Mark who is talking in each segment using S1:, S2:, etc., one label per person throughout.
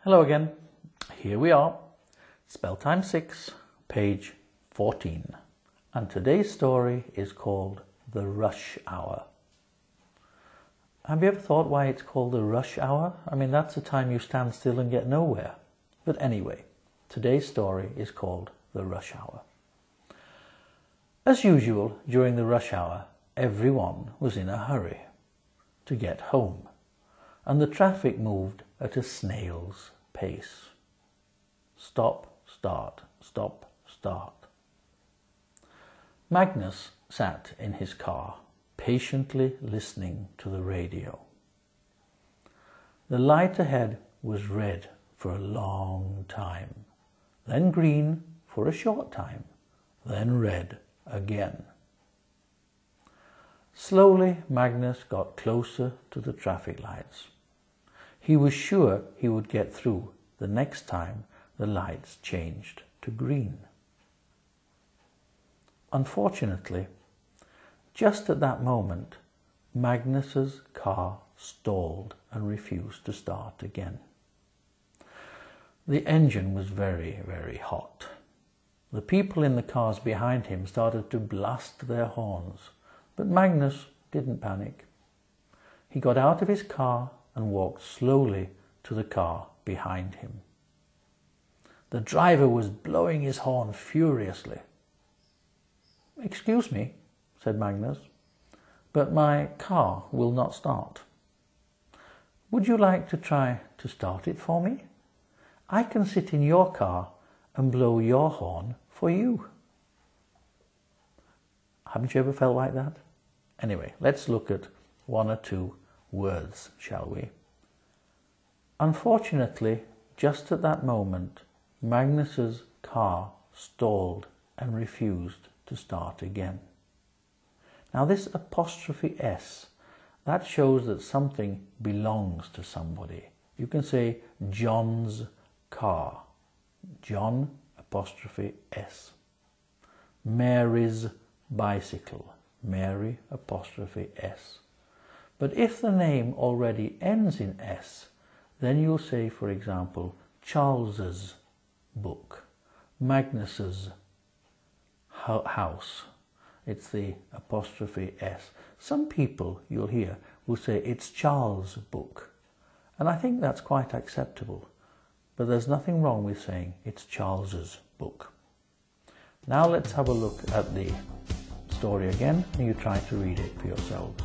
S1: Hello again. Here we are, SpellTime06, page 14. And today's story is called The Rush Hour. Have you ever thought why it's called the rush hour? I mean, that's the time you stand still and get nowhere. But anyway, today's story is called The Rush Hour. As usual, during the rush hour, everyone was in a hurry to get home, and the traffic moved at a snail's pace. Stop, start, stop, start. Magnus sat in his car, patiently listening to the radio. The light ahead was red for a long time, then green for a short time, then red again. Slowly, Magnus got closer to the traffic lights. He was sure he would get through the next time the lights changed to green. Unfortunately, just at that moment, Magnus's car stalled and refused to start again. The engine was very, very hot. The people in the cars behind him started to blast their horns, but Magnus didn't panic. He got out of his car and walked slowly to the car behind him. The driver was blowing his horn furiously. "Excuse me," said Magnus, "but my car will not start. Would you like to try to start it for me? I can sit in your car and blow your horn for you." Haven't you ever felt like that? Anyway, let's look at one or two words, shall we? Unfortunately, just at that moment, Magnus's car stalled and refused to start again. Now this apostrophe S, that shows that something belongs to somebody. You can say John's car. John apostrophe S. Mary's bicycle. Mary apostrophe S. But if the name already ends in S, then you'll say, for example, Charles's book, Magnus's house. It's the apostrophe S. Some people, you'll hear, will say it's Charles' book. And I think that's quite acceptable. But there's nothing wrong with saying it's Charles's book. Now let's have a look at the story again, and you try to read it for yourselves.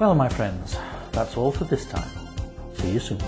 S1: Well, my friends, that's all for this time. See you soon.